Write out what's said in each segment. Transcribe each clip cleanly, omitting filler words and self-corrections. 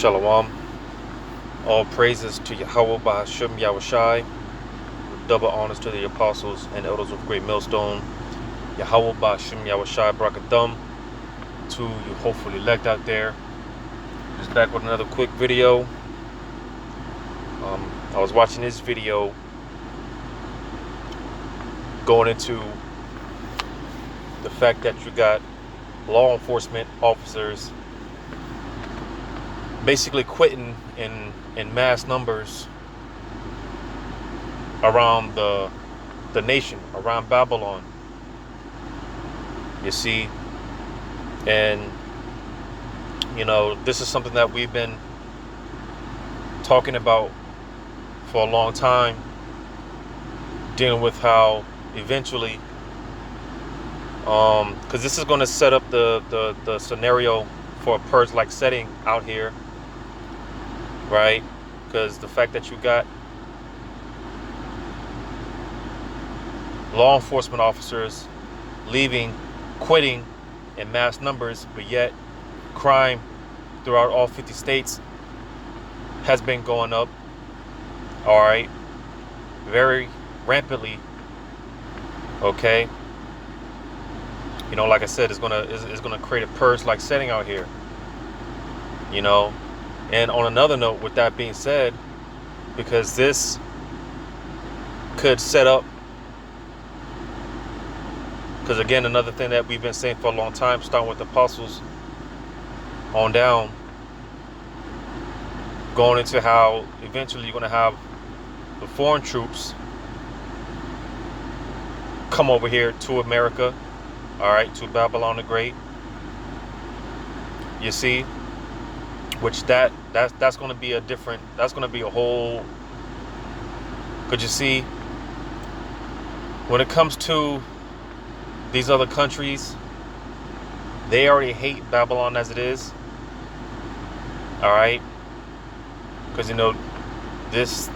Shalom. All praises to Yahweh Bahashim Yahushai. Double honors to the apostles and elders of Great Millstone. Yahweh Bahashim Yahushai Brakathum. To you hopefully elect out there. Just back with another quick video. I was watching this video going into the fact that you got law enforcement officers basically quitting in mass numbers around the nation, around Babylon. You see, and you know, this is something that we've been talking about for a long time, dealing with how eventually, because this is going to set up the scenario for a purge-like setting out here, right? Because the fact that you got law enforcement officers leaving, quitting in mass numbers, but yet crime throughout all 50 states has been going up, all right, very rampantly. Okay, you know, like I said, it's gonna create a purge-like setting out here, you know. And on another note, with that being said, because this could set up, because again, another thing that we've been saying for a long time, starting with the apostles on down, going into how eventually you're going to have the foreign troops come over here to America, all right, to Babylon the Great. You see, which that's going to be a different, that's going to be a whole, because you see, when it comes to these other countries, they already hate Babylon as it is, all right, because you know, these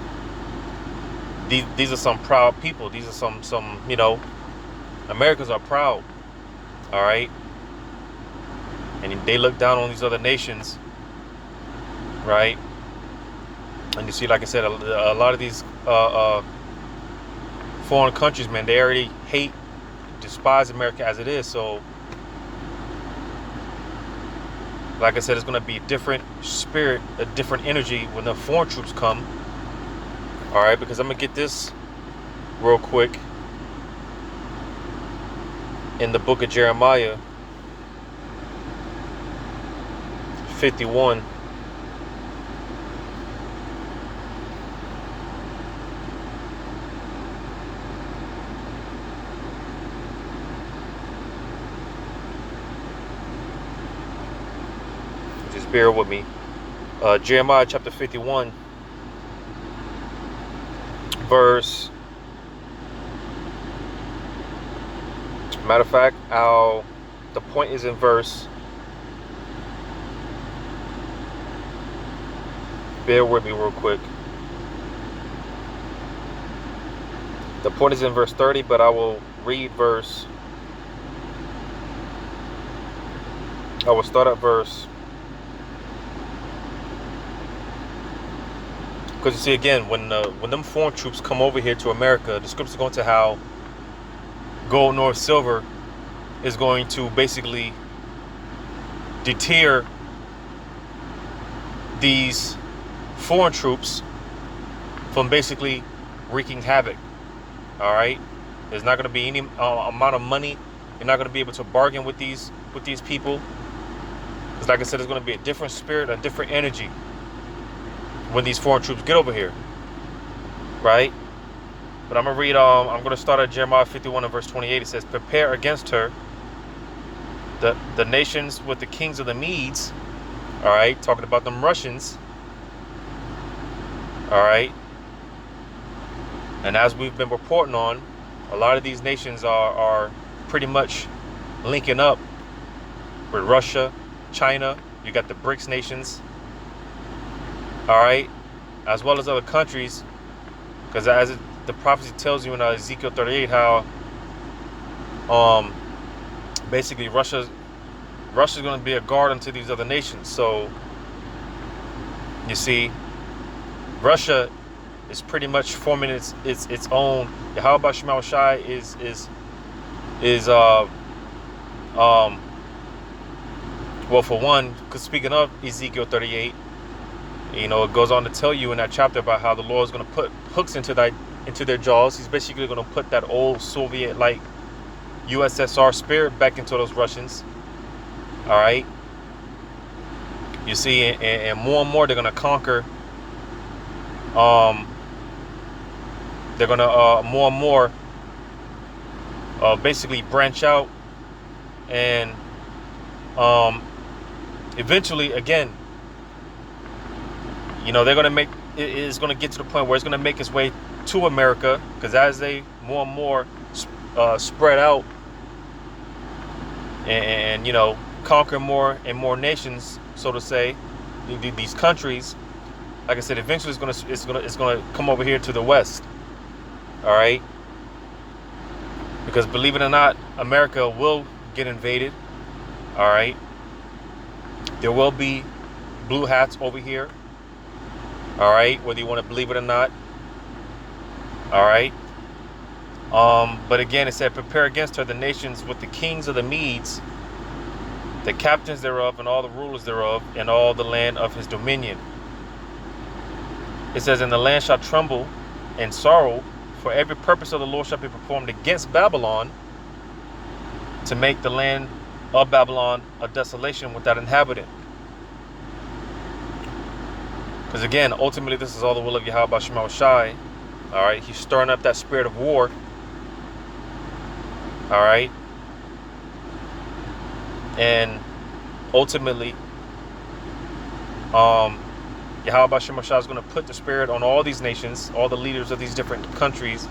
are some proud people. These are some you know, Americans are proud, all right, and they look down on these other nations, right? And you see, like I said, a lot of these foreign countries, man, they already hate, despise America as it is. So like I said, it's going to be a different spirit, a different energy when the foreign troops come, all right, because I'm going to get this real quick in the book of Jeremiah 51. Just bear with me. Jeremiah chapter 51, verse, matter of fact, the point is in verse, bear with me real quick. The point is in verse 30, but I will read verse, I will start at verse, because you see, again, when them foreign troops come over here to America, the scriptures go into how gold, north, silver is going to basically deter these foreign troops from basically wreaking havoc. All right, there's not going to be any amount of money. You're not going to be able to bargain with these people, because, like I said, there's going to be a different spirit, a different energy when these foreign troops get over here, right? But I'm gonna read. I'm gonna start at Jeremiah 51 and verse 28. It says, "Prepare against her the nations with the kings of the Medes." All right, talking about them Russians. All right, and as we've been reporting on, a lot of these nations are pretty much linking up with Russia, China. You got the BRICS nations. All right, as well as other countries, because as the prophecy tells you in Ezekiel 38, how basically Russia's going to be a guard unto these other nations. So You see, Russia is pretty much forming its own. Yahweh Shema Shai is well, for one, because speaking of Ezekiel 38, you know, it goes on to tell you in that chapter about how the Lord is going to put hooks into their jaws. He's basically going to put that old Soviet-like USSR spirit back into those Russians. All right. You see, and more they're going to conquer. They're going to more and more basically branch out, and eventually, again, you know, they're going to make it is going to get to the point where it's going to make its way to America, because as they more and more spread out and you know, conquer more and more nations, so to say, these countries, like I said, eventually it's gonna come over here to the West. All right, because believe it or not, America will get invaded. All right, there will be blue hats over here. All right, whether you want to believe it or not. All right. But again, it said, prepare against her the nations with the kings of the Medes, the captains thereof, and all the rulers thereof, and all the land of his dominion. It says, and the land shall tremble and sorrow, for every purpose of the Lord shall be performed against Babylon, to make the land of Babylon a desolation without inhabitant. Because again, ultimately, this is all the will of Yahweh Shema Shai. All right, he's stirring up that spirit of war. All right, and ultimately, Yahweh Shema Shai is going to put the spirit on all these nations, all the leaders of these different countries,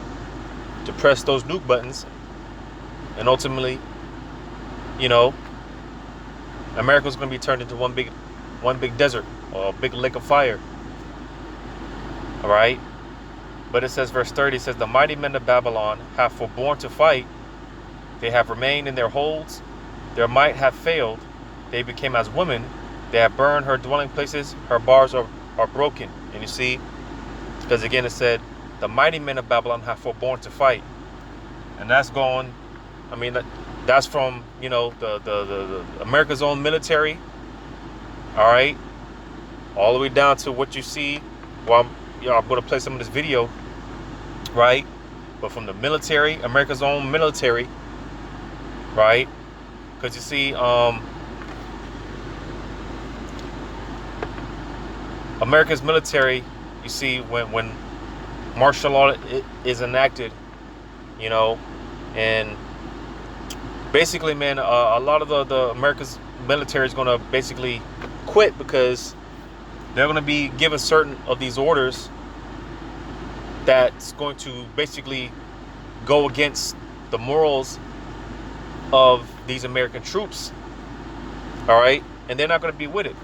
to press those nuke buttons, and ultimately, you know, America is going to be turned into one big desert, or a big lake of fire. All right. But it says, verse 30, it says, the mighty men of Babylon have forborne to fight. They have remained in their holds. Their might have failed. They became as women. They have burned her dwelling places. Her bars are broken. And you see, because again it said, the mighty men of Babylon have forborne to fight. And that's going, I mean, that's from, you know, the America's own military. All right. All the way down to what you see. Well, I'm going to play some of this video. Right. But from the military, America's own military. Right. Because you see, America's military, you see, when martial law is enacted, you know, and basically, man, a lot of the America's military is going to basically quit, because they're going to be given certain of these orders that's going to basically go against the morals of these American troops. All right, and they're not going to be with it.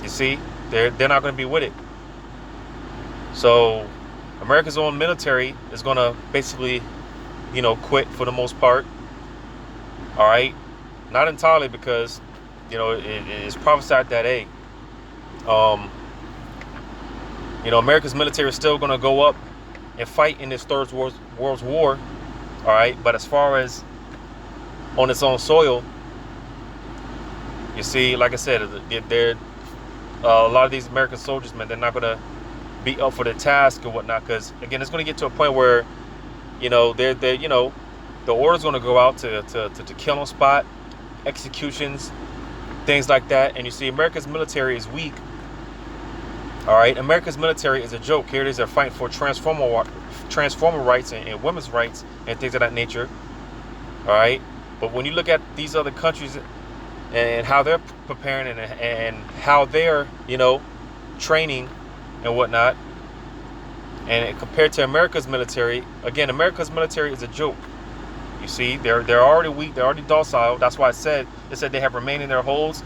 You see, they're not going to be with it. So America's own military is going to basically, you know, quit for the most part. All right, not entirely, because, you know, it is prophesied that, hey, you know, America's military is still going to go up and fight in this third world war. All right, but as far as on its own soil, you see, like I said, they're a lot of these American soldiers, man, they're not going to be up for the task or whatnot, because again, it's going to get to a point where, you know, they're you know, the order's going to go out to kill on spot, executions, things like that. And you see, America's military is weak. All right, America's military is a joke. Here it is, they're fighting for transformer rights and women's rights and things of that nature. All right, but when you look at these other countries and how they're preparing and how they're, you know, training and whatnot, and compared to America's military, again, America's military is a joke. You see, they're already weak, they're already docile. That's why it said they have remained in their holds.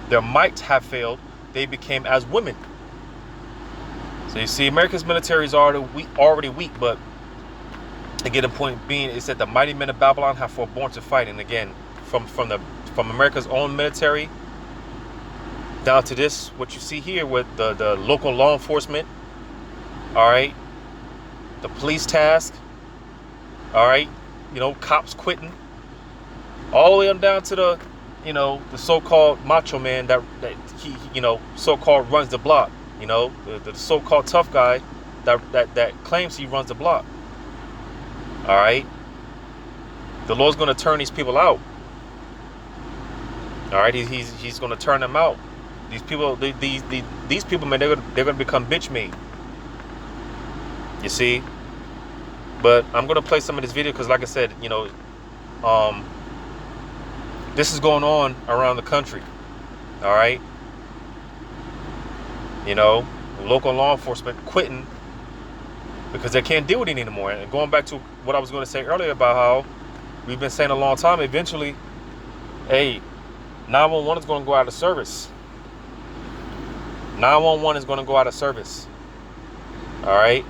Their might have failed. They became as women. So you see, America's military is already weak, but again, the point being is that the mighty men of Babylon have forborne to fight. And again, from America's own military down to this, what you see here with the local law enforcement, all right, the police task, all right, cops quitting, all the way on down to the, the so-called macho man that he so-called runs the block, the so-called tough guy that claims he runs the block. All right, the Lord's going to turn these people out. All right, he's going to turn them out. These people, these people, man, they're going to become bitch made. You see, but I'm going to play some of this video because, like I said, this is going on around the country. All right, local law enforcement quitting because they can't deal with it anymore. And going back to what I was going to say earlier about how we've been saying a long time, eventually, hey, 911 is going to go out of service. 911 is going to go out of service. All right.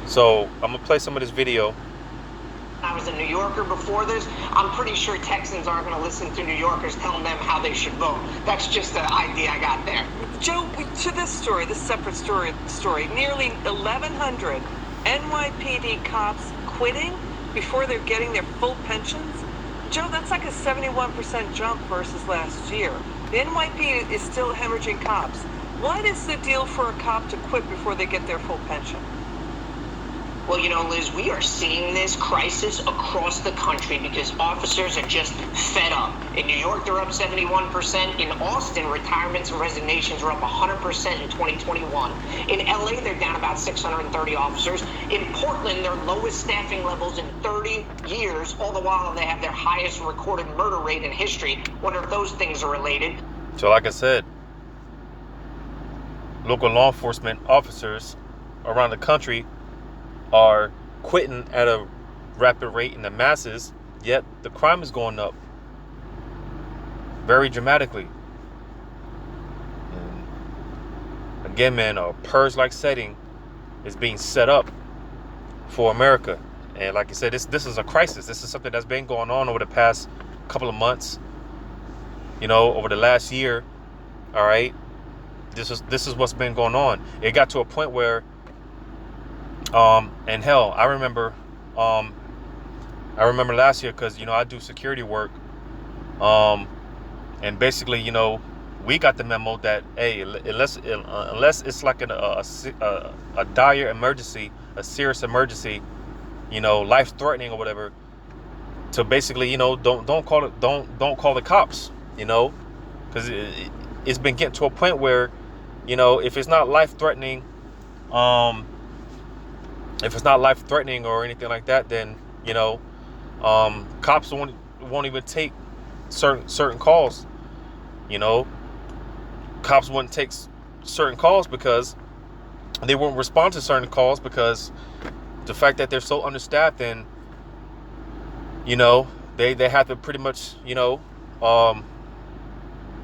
So I'm going to play some of this video. I was a New Yorker before this. I'm pretty sure Texans aren't going to listen to New Yorkers telling them how they should vote. That's just the idea I got there. Joe, to this story, this separate story, nearly 1,100 NYPD cops quitting before they're getting their full pensions. Joe, that's like a 71% jump versus last year. The NYPD is still hemorrhaging cops. What is the deal for a cop to quit before they get their full pension? Well, Liz, we are seeing this crisis across the country because officers are just fed up. In New York, they're up 71%. In Austin, retirements and resignations are up 100% in 2021. In LA, they're down about 630 officers. In Portland, their lowest staffing levels in 30 years, all the while they have their highest recorded murder rate in history. Wonder if those things are related. So like I said, local law enforcement officers around the country are quitting at a rapid rate in the masses, yet the crime is going up very dramatically. And again, man, a purge-like setting is being set up for America. And like I said, this is a crisis. This is something that's been going on over the past couple of months, over the last year. All right, this is what's been going on. It got to a point where and hell, I remember last year because, I do security work. And basically, we got the memo that, hey, unless it's like a dire emergency, a serious emergency, life threatening or whatever, to basically, don't call the cops, because it's been getting to a point where, if it's not life threatening, or anything like that, then cops won't even take certain calls. Cops wouldn't take certain calls because they won't respond to certain calls because the fact that they're so understaffed, and they have to pretty much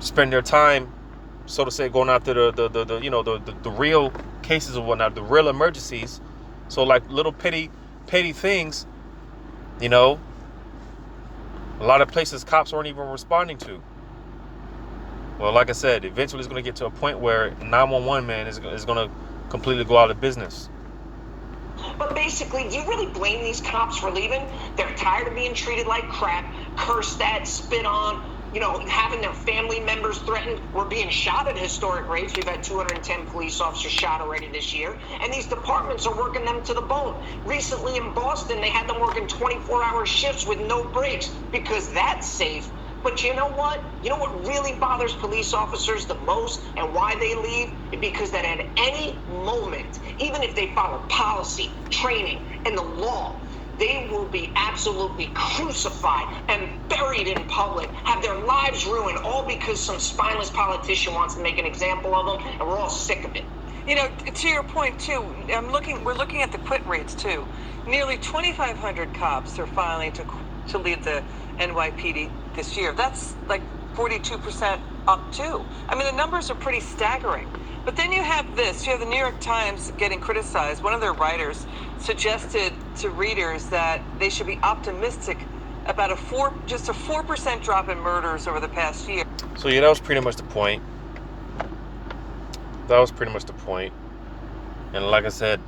spend their time, so to say, going after the real cases or whatnot, the real emergencies. So like little petty things, a lot of places cops aren't even responding to. Well, like I said, eventually it's going to get to a point where 911, man, is going to completely go out of business. But basically, do you really blame these cops for leaving? They're tired of being treated like crap, cursed at, spit on, having their family members threatened. We're being shot at historic rates. We've had 210 police officers shot already this year. And these departments are working them to the bone. Recently in Boston, they had them working 24-hour shifts with no breaks because that's safe. But you know what? You know what really bothers police officers the most and why they leave? Because that at any moment, even if they follow policy, training, and the law, they will be absolutely crucified and buried in public, have their lives ruined, all because some spineless politician wants to make an example of them, and we're all sick of it. To your point too, we're looking at the quit rates too. Nearly 2,500 cops are filing to leave the NYPD this year. That's like 42% up too. I mean, the numbers are pretty staggering. But then you have this. You have the New York Times getting criticized. One of their writers suggested to readers that they should be optimistic about just a 4% drop in murders over the past year. So yeah, that was pretty much the point. That was pretty much the point. And like I said,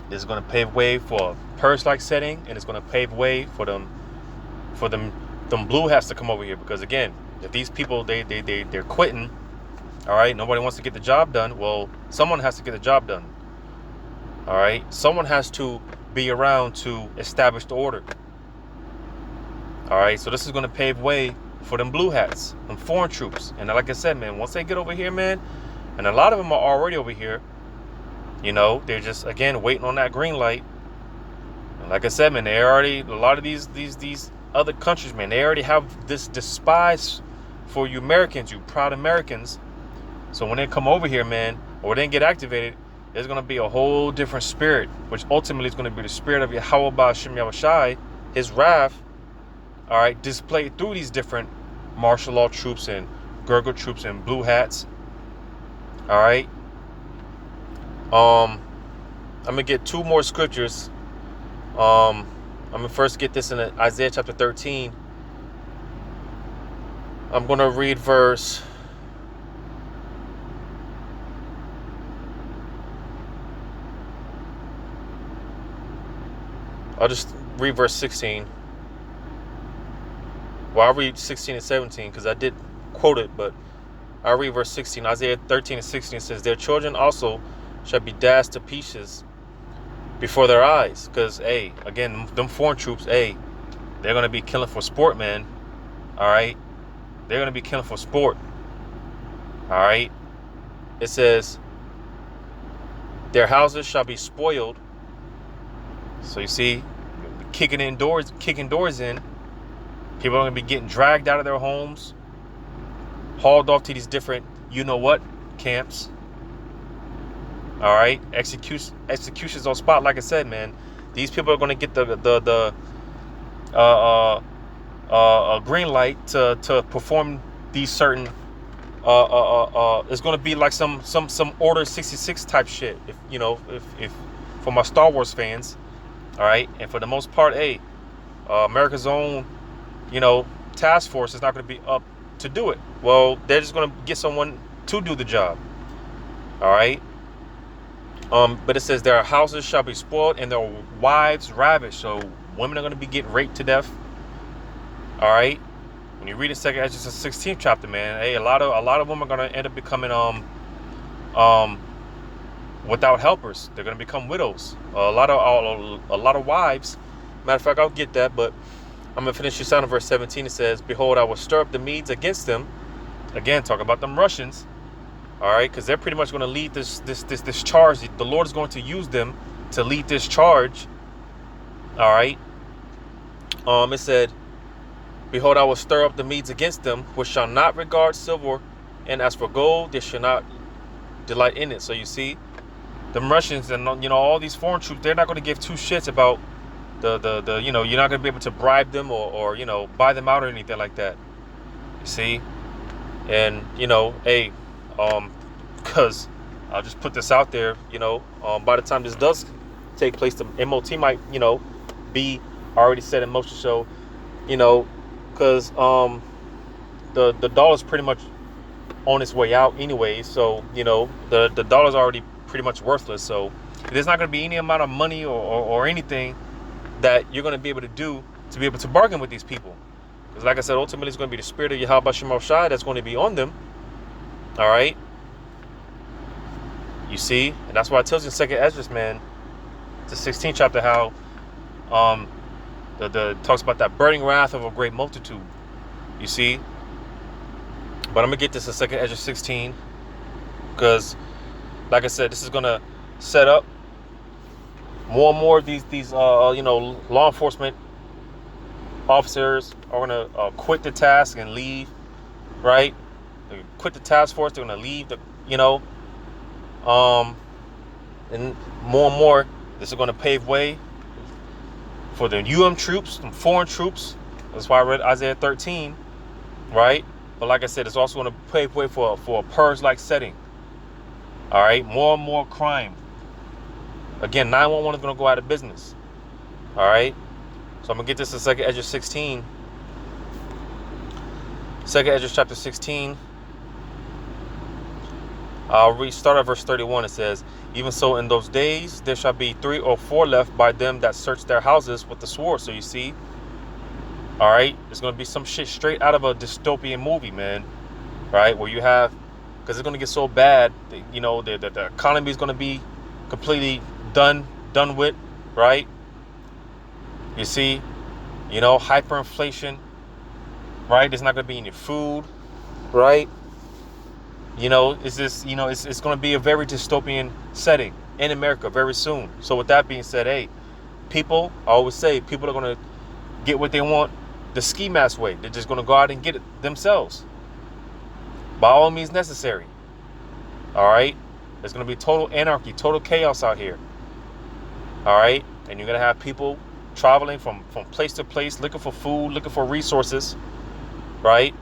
this is going to pave way for a purge-like setting, and it's going to pave way for them blue hats to come over here. Because again, if these people they're quitting, all right, nobody wants to get the job done. Well, someone has to get the job done. All right, someone has to be around to establish the order. All right, so this is going to pave way for them blue hats, them foreign troops. And like I said, man, once they get over here, man, and a lot of them are already over here, you know, they're just, again, waiting on that green light. And like I said, man, they already, a lot of these other countries, man, they already have this despise for you Americans, you proud Americans. So when they come over here, man, or they get activated, there's going to be a whole different spirit, which ultimately is going to be the spirit of Yahweh Ba'ashem Yahushai, his wrath, all right, displayed through these different martial law troops and gurgle troops and blue hats. All right. I'm gonna get two more scriptures. I'm gonna first get this in Isaiah chapter 13. I'm gonna read verse. I'll just read verse 16. Well, I'll read 16 and 17 because I did quote it, but I'll read verse 16. Isaiah 13 and 16 says, "Their children also shall be dashed to pieces before their eyes." Because, hey, again, them foreign troops, hey, they're going to be killing for sport, man. All right? They're going to be killing for sport. All right? It says, "Their houses shall be spoiled." So you see, kicking doors in. People are going to be getting dragged out of their homes, hauled off to these different, you know what, camps. All right, executions on spot. Like I said, man, these people are going to get the green light to perform these certain. It's going to be like some Order 66 type shit. If you know, if for my Star Wars fans, all right, and for the most part, hey, America's own, you know, task force is not going to be up to do it. Well, they're just going to get someone to do the job. All right. But it says their houses shall be spoiled and their wives ravished. So women are going to be getting raped to death. All right. When you read the 2nd Ezra 16th chapter, man, hey, a lot of women are going to end up becoming without helpers. They're going to become widows. A lot of wives. Matter of fact, I'll get that, but I'm going to finish this out in verse 17. It says, "Behold, I will stir up the Medes against them." Again, talking about them Russians. All right, because they're pretty much going to lead this charge. The Lord is going to use them to lead this charge. All right. It said, "Behold, I will stir up the Medes against them, which shall not regard silver, and as for gold, they shall not delight in it." So you see, the Russians and, you know, all these foreign troops, they're not going to give two shits about the you know, you're not going to be able to bribe them or you know, buy them out or anything like that. You see, and you know, hey. Because I'll just put this out there, you know, by the time this does take place, the MOT might, you know, be already set in motion. So, you know, because the dollar's pretty much on its way out anyway. So, you know, the dollar's already pretty much worthless. So there's not going to be any amount of money or anything that you're going to be able to do to be able to bargain with these people. Because like I said, ultimately it's going to be the spirit of Yahweh Ba'ashem Yahushai that's going to be on them. All right. You see, and that's why it tells you in 2nd Ezra, man, the 16th chapter, how the talks about that burning wrath of a great multitude. You see, but I'm gonna get this in 2nd Ezra 16 because, like I said, this is gonna set up more and more of these you know, law enforcement officers are gonna quit the task and leave, right? They quit the task force. They're gonna leave the, you know, and more, this is gonna pave way for the troops, the foreign troops. That's why I read Isaiah 13, right? But like I said, it's also gonna pave way for a purge-like setting. All right, more and more crime. Again, 911 is gonna go out of business. All right, so I'm gonna get this in 2nd Ezra 16. Second Ezra chapter 16. I'll start at verse 31. It says, even so in those days there shall be 3 or 4 left by them that search their houses with the sword. So you see, all right, there's going to be some shit straight out of a dystopian movie, man. Right, where you have, because it's going to get so bad, you know, the economy is going to be completely done with, right? You see, you know, hyperinflation, right? There's not going to be any food, right? You know, it's just, you know, it's going to be a very dystopian setting in America very soon. So with that being said, hey, people, I always say, people are going to get what they want the ski mask way. They're just going to go out and get it themselves. By all means necessary. All right? There's going to be total anarchy, total chaos out here. All right? And you're going to have people traveling from place to place, looking for food, looking for resources. Right?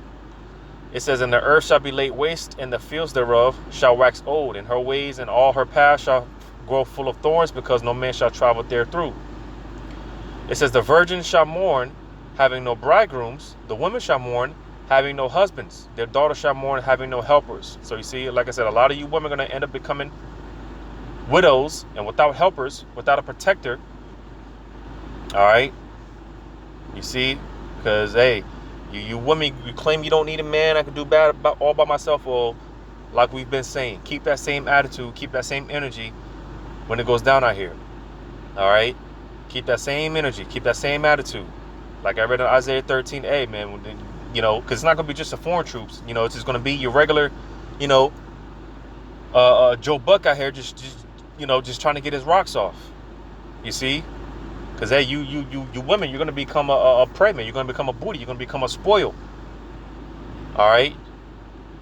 It says, and the earth shall be laid waste, and the fields thereof shall wax old, and her ways and all her paths shall grow full of thorns, because no man shall travel therethrough. It says, the virgins shall mourn, having no bridegrooms. The women shall mourn, having no husbands. Their daughters shall mourn, having no helpers. So you see, like I said, a lot of you women are going to end up becoming widows and without helpers, without a protector. All right? You see? Because, hey, you women, you claim you don't need a man. I can do bad all by myself. Well, like we've been saying, keep that same attitude, keep that same energy when it goes down out here. All right? Keep that same energy, keep that same attitude. Like I read in Isaiah 13a, man, you know, because it's not going to be just the foreign troops. You know, it's just going to be your regular, you know, Joe Buck out here just trying to get his rocks off. You see? Because, hey, you women, you're going to become a prey, man. You're going to become a booty. You're going to become a spoil. All right?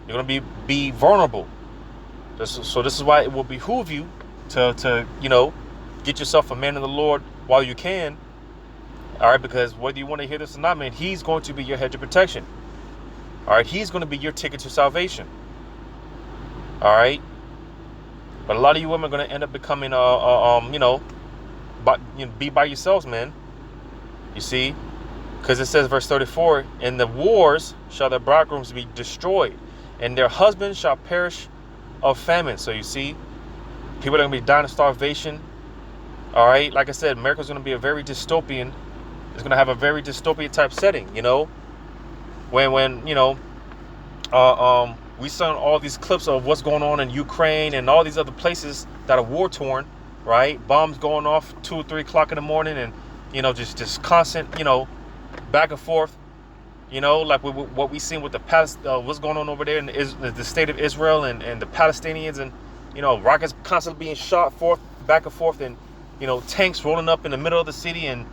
You're going to be vulnerable. So this is why it will behoove you to you know, get yourself a man in the Lord while you can. All right? Because whether you want to hear this or not, man, he's going to be your hedge of protection. All right? He's going to be your ticket to salvation. All right? But a lot of you women are going to end up becoming, you know, be by yourselves, man. You see, because it says, verse 34, in the wars shall their bridegrooms be destroyed, and their husbands shall perish of famine. So you see, people are going to be dying of starvation. All right, like I said, America's going to be a very dystopian. It's going to have a very dystopian type setting. You know, when you know, we saw all these clips of what's going on in Ukraine and all these other places that are war torn. Right, bombs going off 2 or 3 o'clock in the morning, and you know, just constant, you know, back and forth. You know, like what we seen with the what's going on over there in the state of Israel and the Palestinians, and you know, rockets constantly being shot back and forth, and you know, tanks rolling up in the middle of the city and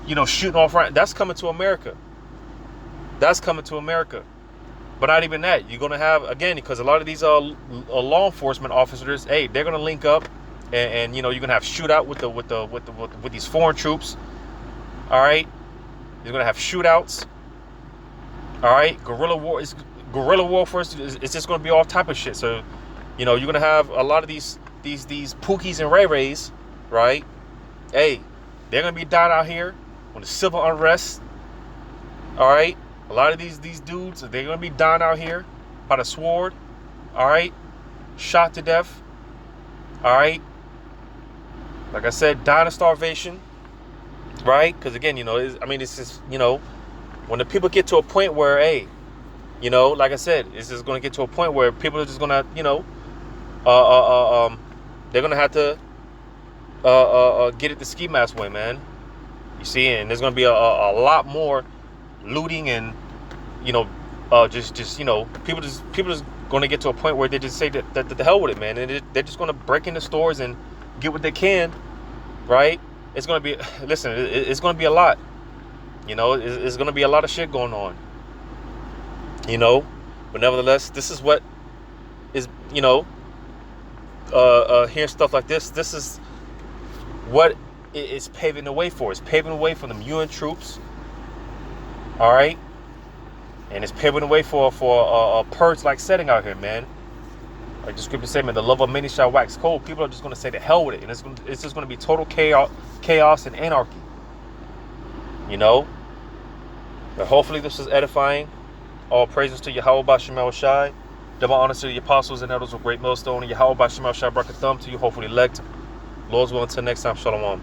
you know, shooting off. Right, that's coming to America. That's coming to America. But not even that. You're gonna have, again, because a lot of these law enforcement officers, hey, they're gonna link up. And you know, you're gonna have shootout with these foreign troops. All right, you're gonna have shootouts. All right, guerrilla warfare is just gonna be all type of shit. So, you know, you're gonna have a lot of these Pookies and Ray Rays, right? Hey, they're gonna be dying out here on the civil unrest. All right, a lot of these dudes, they're gonna be dying out here by the sword. All right, shot to death. All right. Like I said, dying of starvation, right? Because again, you know, it's just, you know, when the people get to a point where, hey, you know, like I said, it's just going to get to a point where people are just going to, you know, they're going to have to get it the ski mask way, man. You see, and there's going to be a lot more looting and, you know, just you know, people just going to get to a point where they just say that the hell with it, man, and they're just going to break into stores and get what they can, right? It's going to be, listen, it's going to be a lot, you know, it's going to be a lot of shit going on, you know, but nevertheless, this is what is, you know, hearing stuff like this is what it's paving the way for. It's paving the way for them UN troops, all right, and it's paving the way for a purge-like setting out here, man. Like the scripture said, man, the love of many shall wax cold. People are just going to say the hell with it. And it's just going to be total chaos and anarchy. You know? But hopefully this is edifying. All praises to Yahweh Bashemel Shai. Double honors to the apostles and elders of Great Millstone. And Yahweh Bashemel Shai Brakathem to you, hopefully elect. Lord's will until next time. Shalom.